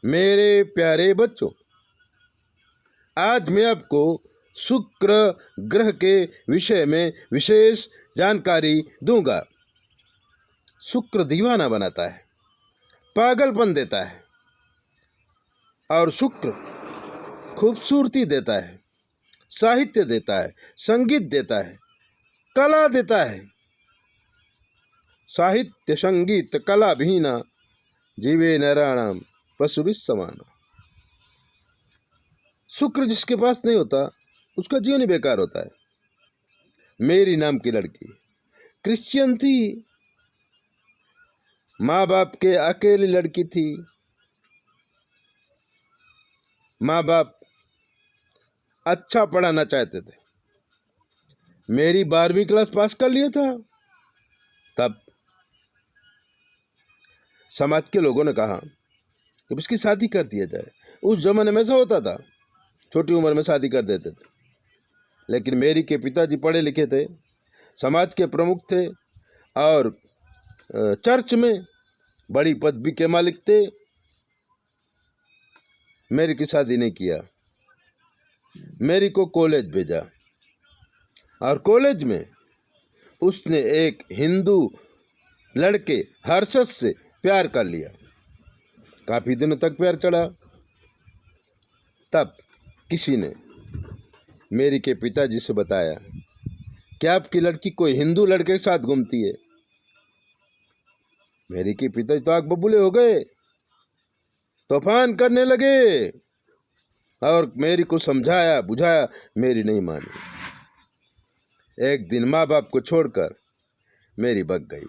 मेरे प्यारे बच्चों, आज मैं आपको शुक्र ग्रह के विषय में विशेष जानकारी दूंगा। शुक्र दीवाना बनाता है, पागलपन देता है, और शुक्र खूबसूरती देता है, साहित्य देता है, संगीत देता है, कला देता है। साहित्य संगीत कला विहीना जीवे नराणाम पशुभिः समाना। शुक्र जिसके पास नहीं होता उसका जीवन ही बेकार होता है। मेरी नाम की लड़की क्रिश्चियन थी, माँ बाप के अकेली लड़की थी। माँ बाप अच्छा पढ़ाना चाहते थे। मेरी 12वीं क्लास पास कर लिया था। तब समाज के लोगों ने कहा कि इसकी शादी कर दिया जाए। उस जमाने में ऐसा होता था, छोटी उम्र में शादी कर देते थे। लेकिन मेरी के पिताजी पढ़े लिखे थे, समाज के प्रमुख थे और चर्च में बड़ी पदवी के मालिक थे। मेरी की शादी नहीं किया, मेरी को कॉलेज भेजा और कॉलेज में उसने एक हिंदू लड़के हर्षद से प्यार कर लिया। काफ़ी दिनों तक प्यार चढ़ा। तब किसी ने मेरी के पिताजी से बताया कि आपकी लड़की कोई हिंदू लड़के के साथ घूमती है। मेरी के पिताजी तो आग बबूले हो गए, तूफान करने लगे और मेरी को समझाया बुझाया, मेरी नहीं मानी। एक दिन माँ बाप को छोड़कर मेरी भाग गई।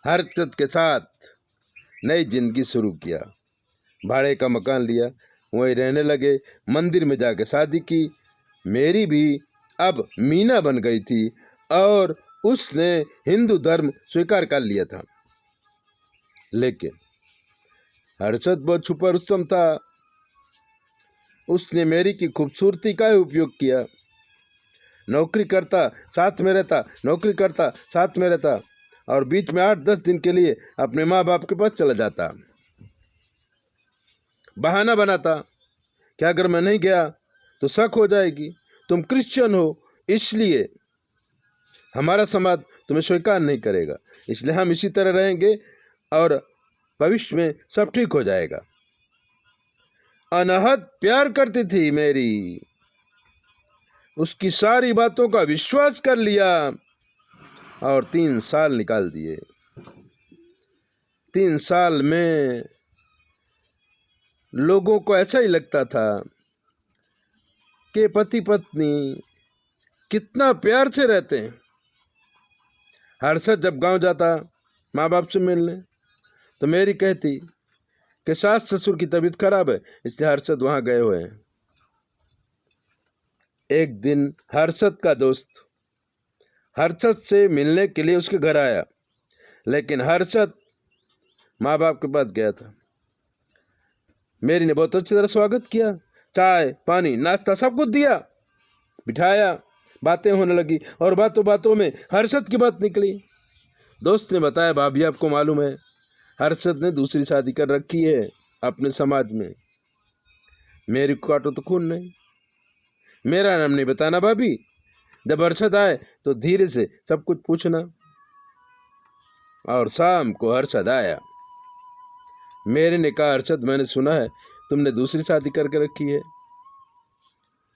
हर्षद के साथ नई जिंदगी शुरू किया। भाड़े का मकान लिया, वहीं रहने लगे। मंदिर में जाके शादी की। मेरी भी अब मीना बन गई थी और उसने हिंदू धर्म स्वीकार कर लिया था। लेकिन हर्षद बहुत छुपा रुस्तम था। उसने मेरी की खूबसूरती का उपयोग किया। नौकरी करता साथ में रहता, नौकरी करता साथ में रहता और बीच में 8-10 दिन के लिए अपने माँ बाप के पास चला जाता। बहाना बनाता कि अगर मैं नहीं गया तो शक हो जाएगी, तुम क्रिश्चियन हो इसलिए हमारा समाज तुम्हें स्वीकार नहीं करेगा, इसलिए हम इसी तरह रहेंगे और भविष्य में सब ठीक हो जाएगा। अनहद प्यार करती थी मेरी, उसकी सारी बातों का विश्वास कर लिया और 3 साल निकाल दिए। 3 साल में लोगों को ऐसा ही लगता था कि पति पत्नी कितना प्यार से रहते हैं। हर्षद जब गांव जाता माँ बाप से मिलने तो मेरी कहती कि सास ससुर की तबीयत खराब है, इसलिए हर्षद वहाँ गए हुए हैं। एक दिन हर्षद का दोस्त हर्षद से मिलने के लिए उसके घर आया, लेकिन हर्षद माँ बाप के पास गया था। मेरी ने बहुत अच्छी तरह स्वागत किया, चाय पानी नाश्ता सब कुछ दिया, बिठाया। बातें होने लगी और बातों बातों में हर्षद की बात निकली। दोस्त ने बताया, भाभी आपको मालूम है हर्षद ने दूसरी शादी कर रखी है अपने समाज में। मेरी को काटो तो खून नहीं। मेरा नाम नहीं बताना भाभी, जब हर्षद आए तो धीरे से सब कुछ पूछना। और शाम को हर्षद आया। मेरे ने कहा, हर्षद मैंने सुना है तुमने दूसरी शादी करके रखी है।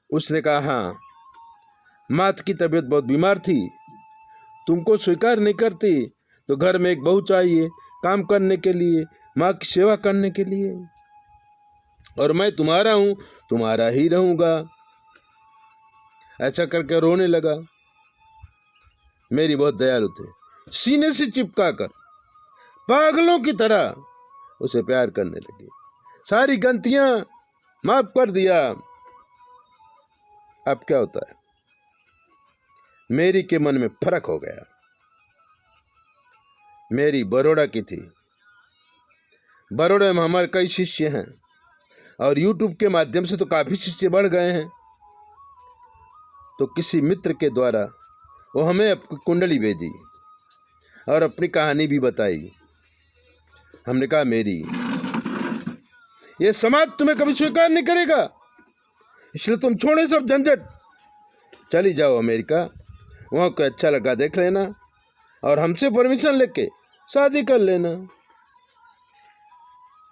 उसने कहा, हाँ, माँ की तबीयत बहुत बीमार थी, तुमको स्वीकार नहीं करती तो घर में एक बहू चाहिए काम करने के लिए, माँ की सेवा करने के लिए, और मैं तुम्हारा हूँ, तुम्हारा ही रहूँगा। ऐसा करके रोने लगा। मेरी बहुत दयालु थे, सीने से चिपका कर पागलों की तरह उसे प्यार करने लगी। सारी गलतियां माफ कर दिया। अब क्या होता है, मेरी के मन में फर्क हो गया। मेरी बड़ौदा की थी। बड़ौदा में हमारे कई शिष्य हैं और YouTube के माध्यम से तो काफ़ी शिष्य बढ़ गए हैं। तो किसी मित्र के द्वारा वो हमें अपनी कुंडली भेजी और अपनी कहानी भी बताई। हमने कहा, मेरी ये समाज तुम्हें कभी स्वीकार नहीं करेगा। इसलिए तुम छोड़े सब झंझट, चली जाओ अमेरिका, वहाँ कोई अच्छा लड़का देख लेना और हमसे परमिशन लेके शादी कर लेना।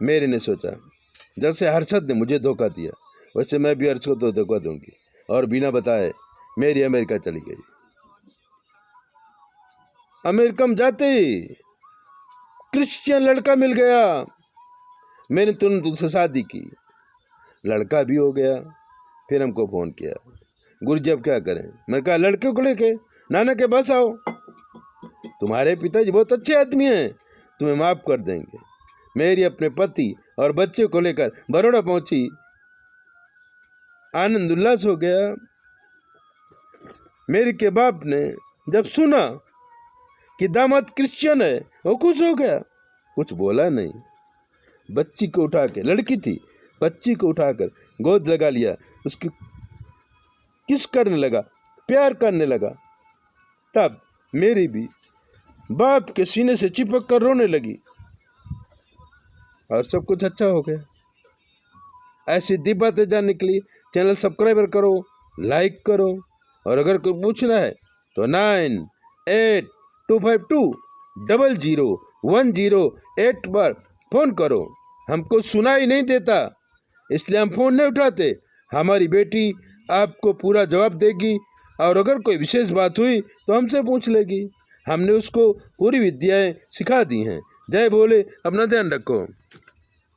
मेरी ने सोचा, जैसे हर्षद ने मुझे धोखा दिया वैसे मैं भी हर्ष को तो धोखा दूंगी, और बिना बताए मेरी अमेरिका चली गई। अमेरिका में जाते ही क्रिश्चियन लड़का मिल गया। मैंने तुरंत उससे शादी की, लड़का भी हो गया। फिर हमको फ़ोन किया, गुरुजी अब क्या करें? मैंने कहा लड़के को लेके नाना के पास आओ, तुम्हारे पिताजी बहुत अच्छे आदमी हैं, तुम्हें माफ़ कर देंगे। मेरी अपने पति और बच्चे को लेकर बड़ौदा पहुंची। आनंद उल्लास हो गया। मेरी के बाप ने जब सुना कि दामाद क्रिश्चियन है वो खुश हो गया, कुछ बोला नहीं। बच्ची को उठा के, लड़की थी, बच्ची को उठाकर गोद लगा लिया, उसकी किस करने लगा, प्यार करने लगा। तब मेरी भी बाप के सीने से चिपक कर रोने लगी और सब कुछ अच्छा हो गया। ऐसी दी बातें जानने के लिए चैनल सब्सक्राइबर करो, लाइक करो, और अगर कोई पूछना है तो 9825200108 पर फ़ोन करो। हमको सुनाई नहीं देता इसलिए हम फ़ोन नहीं उठाते। हमारी बेटी आपको पूरा जवाब देगी, और अगर कोई विशेष बात हुई तो हमसे पूछ लेगी। हमने उसको पूरी विद्याएं सिखा दी हैं। जय भोले, अपना ध्यान रखो।